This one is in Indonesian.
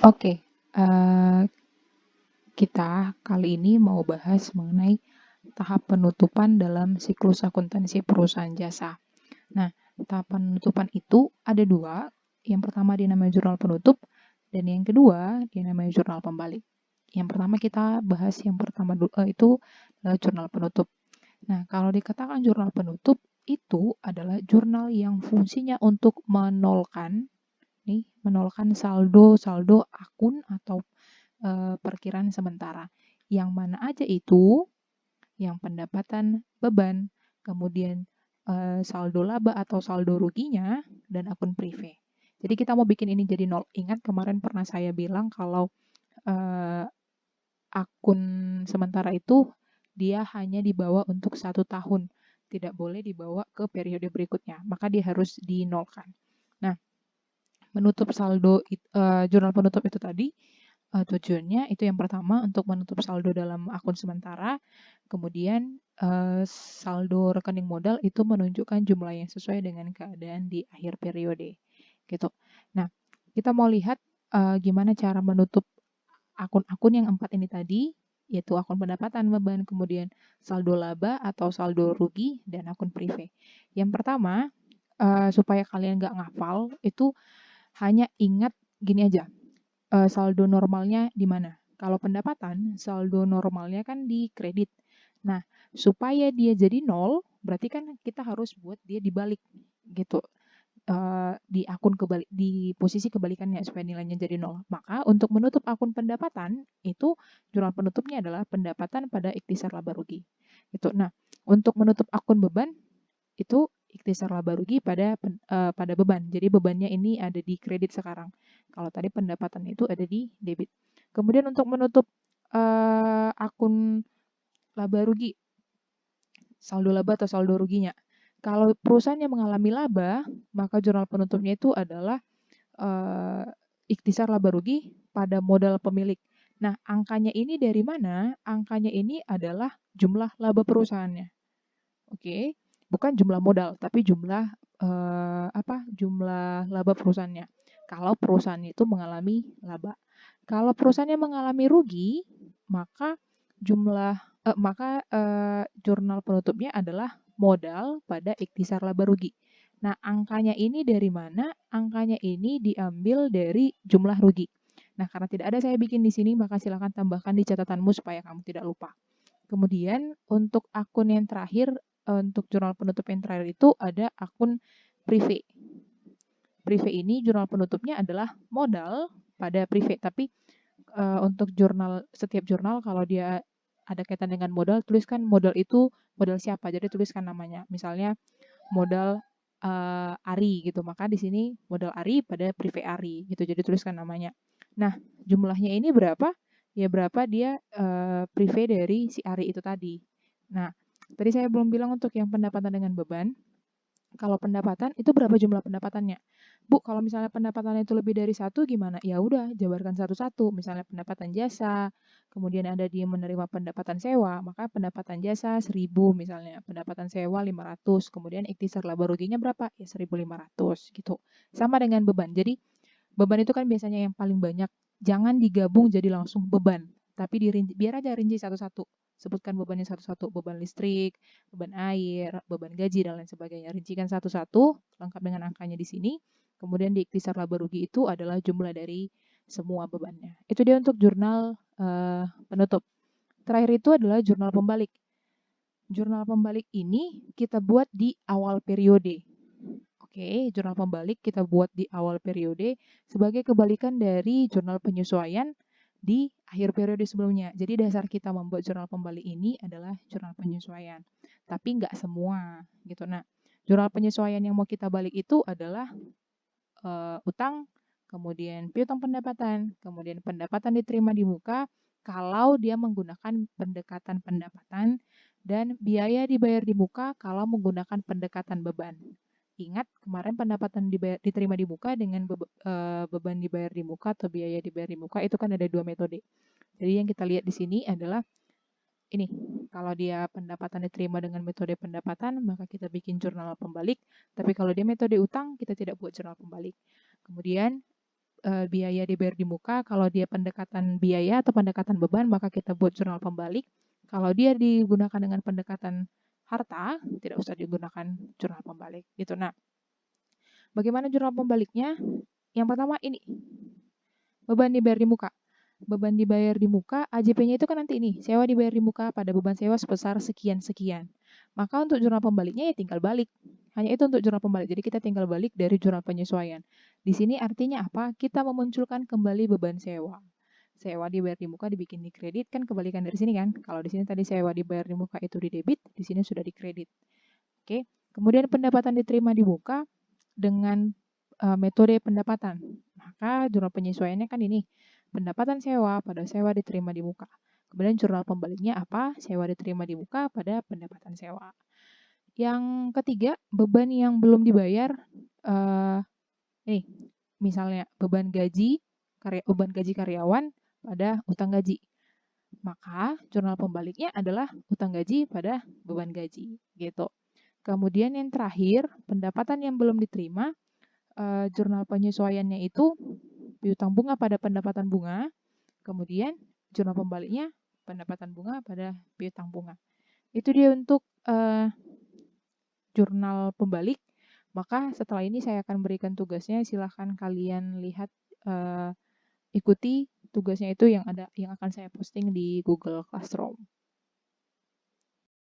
Oke, kita kali ini mau bahas mengenai tahap penutupan dalam siklus akuntansi perusahaan jasa. Nah, tahap penutupan itu ada dua. Yang pertama dinamai jurnal penutup, dan yang kedua dinamai jurnal pembalik. Yang pertama kita bahas yang pertama itu jurnal penutup. Nah, kalau dikatakan jurnal penutup, itu adalah jurnal yang fungsinya untuk menolkan saldo akun atau perkiraan sementara. Yang mana aja itu? Yang pendapatan beban, kemudian saldo laba atau saldo ruginya, dan akun prive. Jadi kita mau bikin ini jadi nol. Ingat kemarin pernah saya bilang kalau eh, akun sementara itu dia hanya dibawa untuk 1 tahun. Tidak boleh dibawa ke periode berikutnya. Maka dia harus dinolkan. Nah, menutup saldo jurnal penutup itu tadi tujuannya itu yang pertama untuk menutup saldo dalam akun sementara, kemudian saldo rekening modal itu menunjukkan jumlah yang sesuai dengan keadaan di akhir periode, gitu. Nah, kita mau lihat gimana cara menutup akun-akun yang 4 ini tadi, yaitu akun pendapatan, beban, kemudian saldo laba atau saldo rugi, dan akun prive. Yang pertama, supaya kalian nggak ngafal, itu hanya ingat gini aja, saldo normalnya di mana. Kalau pendapatan, saldo normalnya kan di kredit. Nah, supaya dia jadi nol, berarti kan kita harus buat dia dibalik gitu. Di akun di posisi kebalikannya supaya nilainya jadi nol. Maka untuk menutup akun pendapatan itu jurnal penutupnya adalah pendapatan pada ikhtisar laba rugi. Gitu. Nah, untuk menutup akun beban itu ikhtisar laba rugi pada beban. Jadi bebannya ini ada di kredit sekarang. Kalau tadi pendapatan itu ada di debit. Kemudian untuk menutup akun laba rugi, saldo laba atau saldo ruginya. Kalau perusahaannya mengalami laba, maka jurnal penutupnya itu adalah ikhtisar laba rugi pada modal pemilik. Nah, angkanya ini dari mana? Angkanya ini adalah jumlah laba perusahaannya. Oke, bukan jumlah modal, tapi jumlah laba perusahaannya. Kalau perusahaan itu mengalami laba. Kalau perusahaannya mengalami rugi, maka jurnal penutupnya adalah modal pada ikhtisar laba rugi. Nah, angkanya ini dari mana? Angkanya ini diambil dari jumlah rugi. Nah, karena tidak ada saya bikin di sini, maka silakan tambahkan di catatanmu supaya kamu tidak lupa. Kemudian untuk akun yang terakhir, untuk jurnal penutup yang terakhir itu ada akun prive. Prive ini jurnal penutupnya adalah modal pada prive, tapi untuk setiap jurnal kalau dia ada kaitan dengan modal, tuliskan modal itu modal siapa. Jadi tuliskan namanya. Misalnya modal Ari gitu. Maka di sini modal Ari pada prive Ari gitu. Jadi tuliskan namanya. Nah, jumlahnya ini berapa? Ya berapa dia prive dari si Ari itu tadi. Nah, tadi saya belum bilang untuk yang pendapatan dengan beban. Kalau pendapatan itu berapa jumlah pendapatannya? Bu, kalau misalnya pendapatannya itu lebih dari 1 gimana? Ya udah, jabarkan satu-satu. Misalnya pendapatan jasa, kemudian ada dia menerima pendapatan sewa, maka pendapatan jasa 1.000 misalnya, pendapatan sewa 500, kemudian ikhtisar laba ruginya berapa? Ya 1.500 gitu. Sama dengan beban. Jadi beban itu kan biasanya yang paling banyak. Jangan digabung jadi langsung beban, tapi biar aja rinci satu-satu. Sebutkan bebannya satu-satu, beban listrik, beban air, beban gaji, dan lain sebagainya. Rincikan satu-satu, lengkap dengan angkanya di sini. Kemudian di ikhtisar laba rugi itu adalah jumlah dari semua bebannya. Itu dia untuk jurnal penutup. Terakhir itu adalah jurnal pembalik. Jurnal pembalik ini kita buat di awal periode. Oke, jurnal pembalik kita buat di awal periode sebagai kebalikan dari jurnal penyesuaian di akhir periode sebelumnya. Jadi dasar kita membuat jurnal pembalik ini adalah jurnal penyesuaian. Tapi nggak semua gitu. Nah, jurnal penyesuaian yang mau kita balik itu adalah utang, kemudian piutang pendapatan, kemudian pendapatan diterima di muka kalau dia menggunakan pendekatan pendapatan, dan biaya dibayar di muka kalau menggunakan pendekatan beban. Ingat, kemarin pendapatan diterima di muka dengan beban dibayar di muka atau biaya dibayar di muka itu kan ada 2 metode. Jadi yang kita lihat di sini adalah ini, kalau dia pendapatan diterima dengan metode pendapatan, maka kita bikin jurnal pembalik. Tapi kalau dia metode utang, kita tidak buat jurnal pembalik. Kemudian biaya dibayar di muka. Kalau dia pendekatan biaya atau pendekatan beban, maka kita buat jurnal pembalik. Kalau dia digunakan dengan pendekatan harta, tidak usah digunakan jurnal pembalik gitu. Nah, bagaimana jurnal pembaliknya? Yang pertama ini, beban dibayar di muka. Beban dibayar di muka, AJP-nya itu kan nanti ini, sewa dibayar di muka pada beban sewa sebesar sekian-sekian. Maka untuk jurnal pembaliknya ya tinggal balik. Hanya itu untuk jurnal pembalik. Jadi kita tinggal balik dari jurnal penyesuaian. Di sini artinya apa? Kita memunculkan kembali beban sewa. Sewa dibayar di muka dibikin di kredit, kan kebalikan dari sini kan. Kalau di sini tadi sewa dibayar di muka itu di debit, di sini sudah di kredit. Oke. Kemudian pendapatan diterima di muka dengan metode pendapatan. Maka jurnal penyesuaiannya kan ini, pendapatan sewa pada sewa diterima di muka. Kemudian jurnal pembaliknya apa? Sewa diterima di muka pada pendapatan sewa. Yang ketiga, beban yang belum dibayar. Ini, misalnya beban gaji karyawan pada utang gaji. Maka jurnal pembaliknya adalah utang gaji pada beban gaji, gitu. Kemudian yang terakhir, pendapatan yang belum diterima, jurnal penyesuaiannya itu piutang bunga pada pendapatan bunga, kemudian jurnal pembaliknya pendapatan bunga pada piutang bunga. Itu dia untuk jurnal pembalik. Maka setelah ini saya akan berikan tugasnya, silahkan kalian lihat, ikuti tugasnya itu yang akan saya posting di Google Classroom.